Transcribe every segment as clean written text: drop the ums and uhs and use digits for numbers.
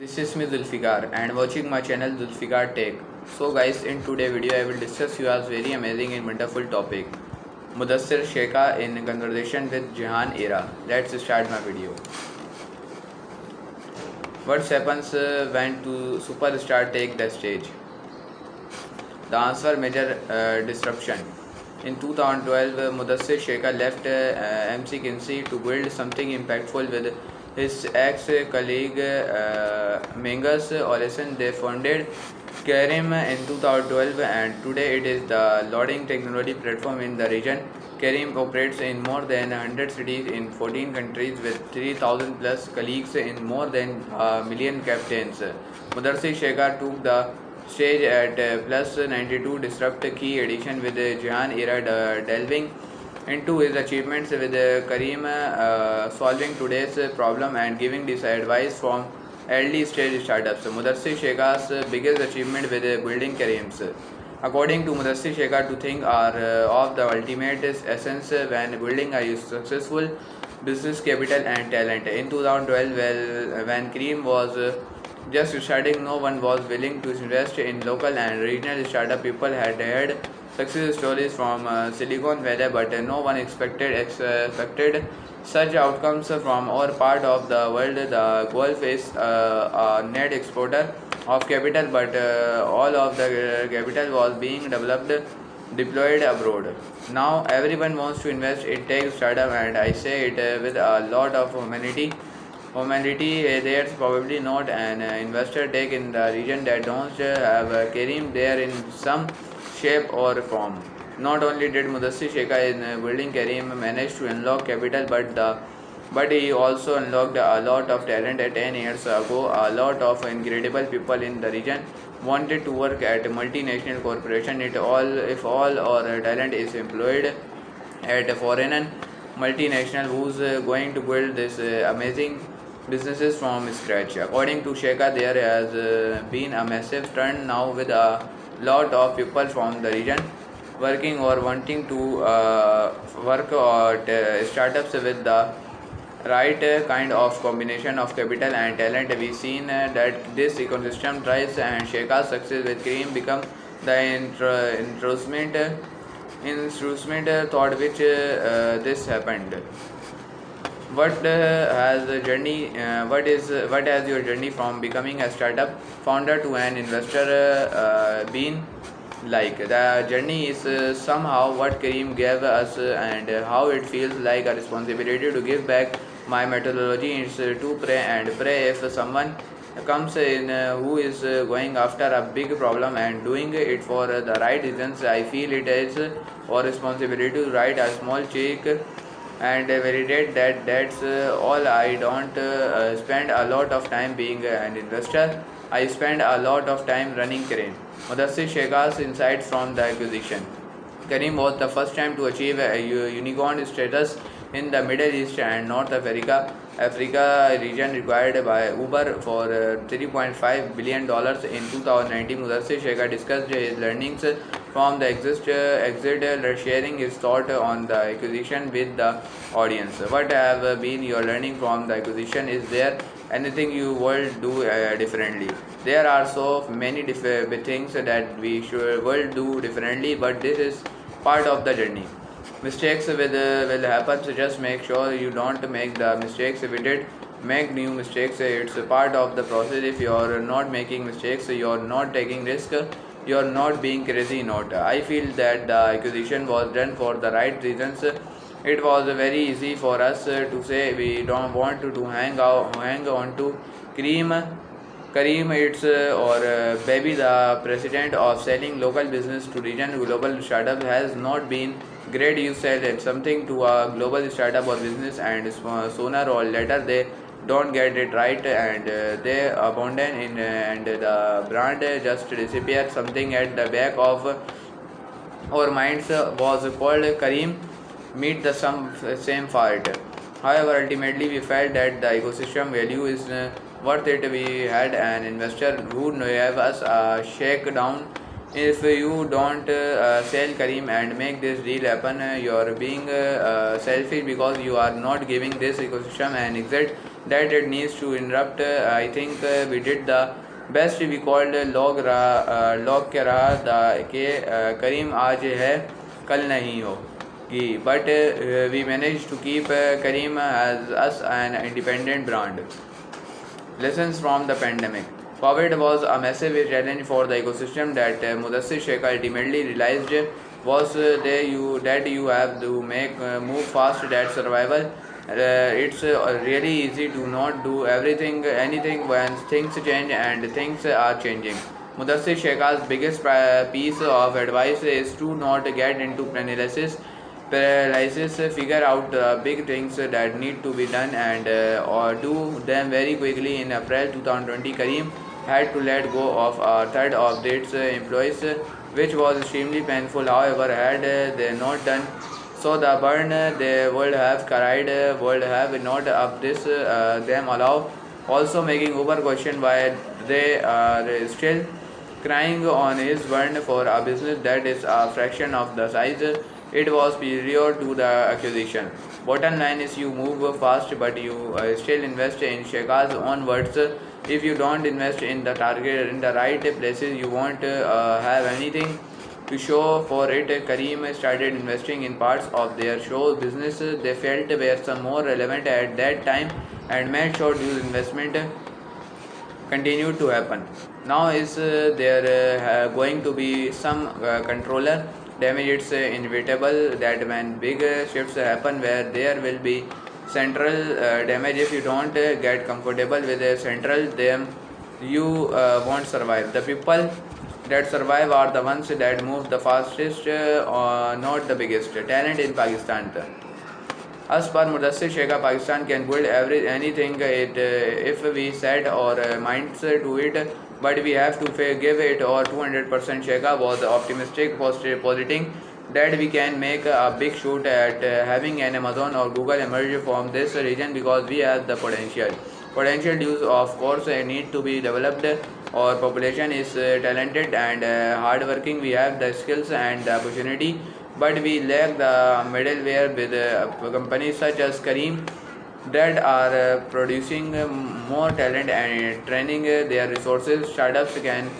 This is me Zulfikar and watching my channel Zulfikar Tech. So guys, in today's video I will discuss you a very amazing and wonderful topic, Mudassir Sheikha in conversation with Jehan Ara. Let's start my video. What happens when two superstars take the stage? The answer: major disruption. In 2012, Mudassir Sheikha left MC Kinsey to build something impactful with his ex-colleague Mengus Olesen. They founded Kerim in 2012, and today it is the leading technology platform in the region. Kerim operates in more than 100 cities in 14 countries with 3,000 plus colleagues in more than a million captains. Mudassir Sheikha took the stage at plus 92 disrupt key edition with Jehan Ara delving into his achievements with Kareem solving today's problem and giving this advice from early stage startups. Mudassir Sheikha's biggest achievement with building Kareem's. According to Mudassir Sheikha, two things are of the ultimate essence when building a successful business: capital and talent. In 2012, when Kareem was just starting, no one was willing to invest in local and regional startup. People had success stories from Silicon Valley, but no one expected such outcomes from our part of the world. The Gulf is a net exporter of capital, but all of the capital was being deployed abroad. Now everyone wants to invest in tech startup, and I say it with a lot of humanity. There's probably not an investor tech in the region that don't have Kareem there in some shape or form. Not only did Mudassir Sheikha in building Kareem manage to unlock capital, but he also unlocked a lot of talent. 10 years ago, a lot of incredible people in the region wanted to work at multinational corporation. If all our talent is employed at a foreign multinational, who's going to build this amazing businesses from scratch? According to Sheikha, there has been a massive turn now with a lot of people from the region working or wanting to work at startups with the right kind of combination of capital and talent. We've seen that this ecosystem drives, and Sheikha's success with Cream become the instrument thought which this happened. What has your journey from becoming a startup founder to an investor been like? The journey is somehow what Kareem gave us, and how it feels like a responsibility to give back. My methodology is to pray if someone comes in who is going after a big problem and doing it for the right reasons. I feel it is our responsibility to write a small check and validate that. That's all. I don't spend a lot of time being an investor. I spend a lot of time running Kareem. Mudassir Sheikha's insights from the acquisition. Kareem was the first time to achieve a unicorn status in the Middle East and North Africa region, required by Uber for $3.5 billion in 2019. Mudassir Sheikha discussed his learnings from the exit, sharing his thought on the acquisition with the audience. What have been your learning from the acquisition? Is there anything you will do differently? There are so many things that we will do differently, but this is part of the journey. Mistakes will happen, so just make sure you don't make the mistakes. If we did make new mistakes, it's a part of the process. If you're not making mistakes, you're not taking risk, you're not being crazy. Not. I feel that the acquisition was done for the right reasons. It was very easy for us to say we don't want to hang on to Kareem. It's or baby. The president of selling local business to region global startup has not been great. You sell something to a global startup or business, and sooner or later they don't get it right, and they abandon in, and the brand just disappears. Something at the back of our minds was called Kareem meet the same fault. However, ultimately we felt that the ecosystem value is worth it. We had an investor who gave us a shakedown. If you don't sell Kareem and make this deal happen, you're being selfish because you are not giving this ecosystem an exit. that it needs to interrupt. I think we did the best. We called log के रहा था कि करीम आज है कल नहीं होगी, but we managed to keep Kareem as us an independent brand. Lessons from the pandemic. COVID was a massive challenge for the ecosystem that Mudassir Sheikha ultimately realized was that you have to make move fast at survival. It's really easy to not do anything when things change, and things are changing. Mudassir Sheikha's biggest piece of advice is to not get into paralysis, figure out big things that need to be done and or do them very quickly. In April 2020, Kareem had to let go of a third of its employees, which was extremely painful. However, had they not done so, the burn they would have cried would have not up this them allow. Also making Uber question why they are still crying on his burn for a business that is a fraction of the size it was prior to the acquisition. Bottom line is you move fast, but you still invest. In Sheikha's own words, if you don't invest in the right places, you won't have anything to show for it. Kareem started investing in parts of their show business they felt were some more relevant at that time, and made sure these investment continued to happen. Now is there going to be some controller damage? It's inevitable that when big shifts happen, where there will be central damage. If you don't get comfortable with a central, then you won't survive. The people that survive are the ones that move the fastest, not the biggest. Talent in Pakistan. As per Mudassir Sheikha, Pakistan can build anything if we set our minds to it, but we have to give it our 200%. Sheikha was optimistic, positing that we can make a big shoot at having an Amazon or Google emerge from this region because we have the potential. Potential use, of course, need to be developed. Our population is talented and hardworking. We have the skills and the opportunity, but we lack the middleware with companies such as Kareem that are producing more talent and training their resources. Startups can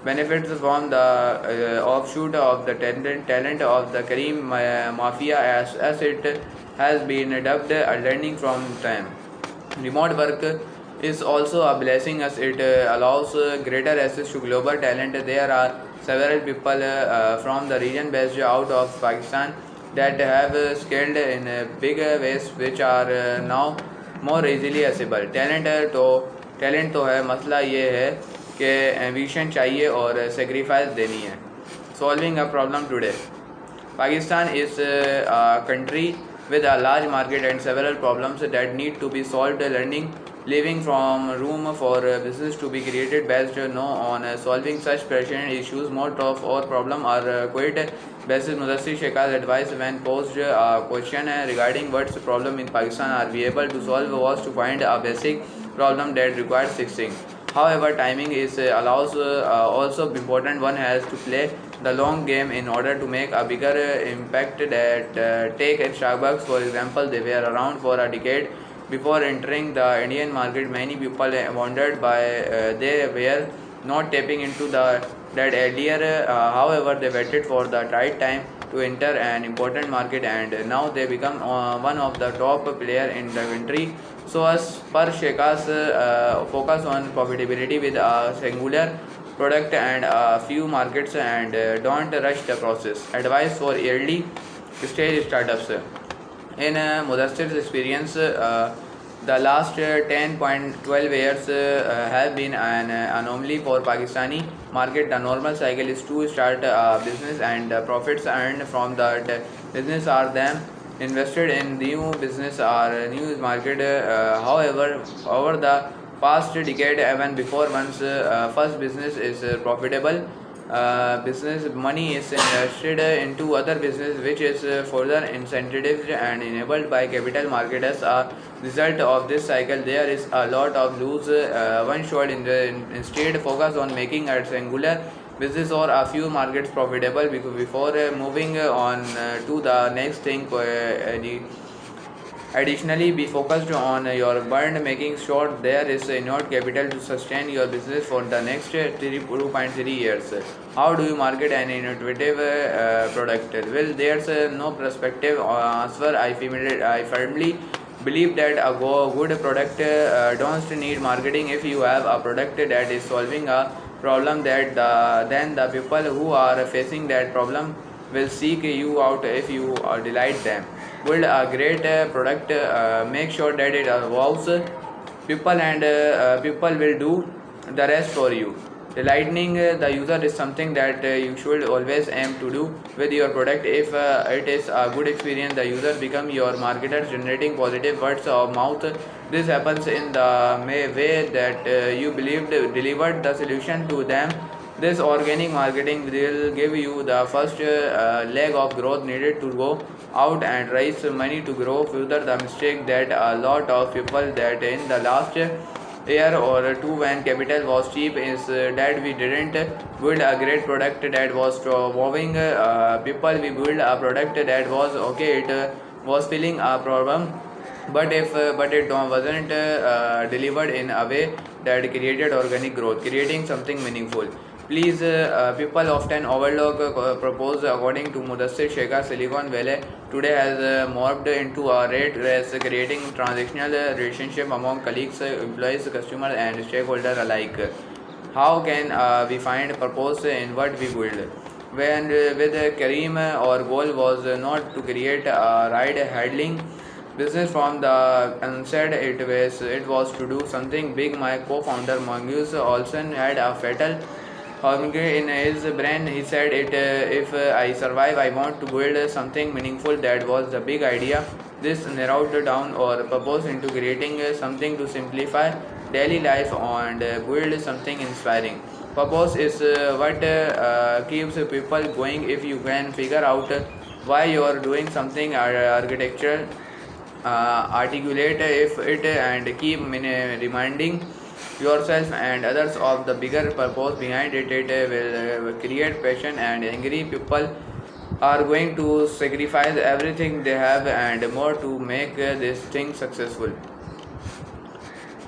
benefit from the offshoot of the talent of the Kareem Mafia, as it has been dubbed, learning from them. Remote work is also a blessing as it allows greater access to global talent. There are several people from the region based out of Pakistan that have scaled in big ways which are now more easily accessible. Talent तो है, मसला ये है कि ambition चाहिए और sacrifice देनी है. Solving a problem today. Pakistan is a country with a large market and several problems that need to be solved. Leaving from room for business to be created based on solving such pressing issues. Most of our problems are quite basic. Mudassir Sheikha's advice when posed a question regarding what's the problem in Pakistan are we able to solve was to find a basic problem that requires fixing. However, timing is allows also important. One has to play the long game in order to make a bigger impact. That take at Starbucks for example, they were around for a decade. Before entering the Indian market, many people wondered why they were not tapping into that earlier. However, they waited for the right time to enter an important market, and now they become one of the top player in the country. So, as per Sheikha's focus on profitability with a singular product and a few markets, and don't rush the process. Advice for early stage startups. In Mudassir's experience, the last 10.12 years have been an anomaly for Pakistani market. The normal cycle is to start a business and profits earned from that business are then invested in new business or new market. However, over the past decade, even before one's first business is profitable, business money is invested into other business, which is further incentivized and enabled by capital market. As a result of this cycle, there is a lot of loose. One should instead focus on making a singular business or a few markets profitable before moving on to the next thing. Additionally, be focused on your burn, making sure there is enough capital to sustain your business for the next 2.3 years. How do you market an innovative product? Well, there's no prospective answer. I firmly believe that a good product don't need marketing. If you have a product that is solving a problem, then the people who are facing that problem will seek you out if you delight them. Build a great product, make sure that it involves people, and people will do the rest for you. Delighting the user is something that you should always aim to do with your product. If it is a good experience, the user become your marketer, generating positive words of mouth. This happens in the way that you believed delivered the solution to them. This organic marketing will give you the first leg of growth needed to go out and raise money to grow further. The mistake that a lot of people that in the last year or two, when capital was cheap, is that we didn't build a great product that was moving people. We built a product that was okay, it was filling a problem, but it wasn't delivered in a way that created organic growth, creating something meaningful. Please, people often overlook propose. According to Mudassir Sheikha, Silicon Valley today has morphed into a rat race, creating transactional relationship among colleagues, employees, customers, and stakeholders alike. How can we find purpose in what we build? When with Kareem, our goal was not to create a ride-hailing business from the onset. It was to do something big. My co-founder Mongoose Olson had a fatal hunger in his brain. He said, if I survive, I want to build something meaningful." That was the big idea. This narrowed down our purpose into creating something to simplify daily life and build something inspiring. Purpose is what keeps people going. If you can figure out why you are doing something, architecture, articulate if it, and keep reminding yourself and others of the bigger purpose behind it, it will create passion. And angry people are going to sacrifice everything they have and more to make this thing successful.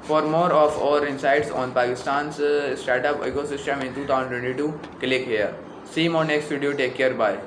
For more of our insights on Pakistan's startup ecosystem in 2022, click here. See you on next video. Take care. Bye.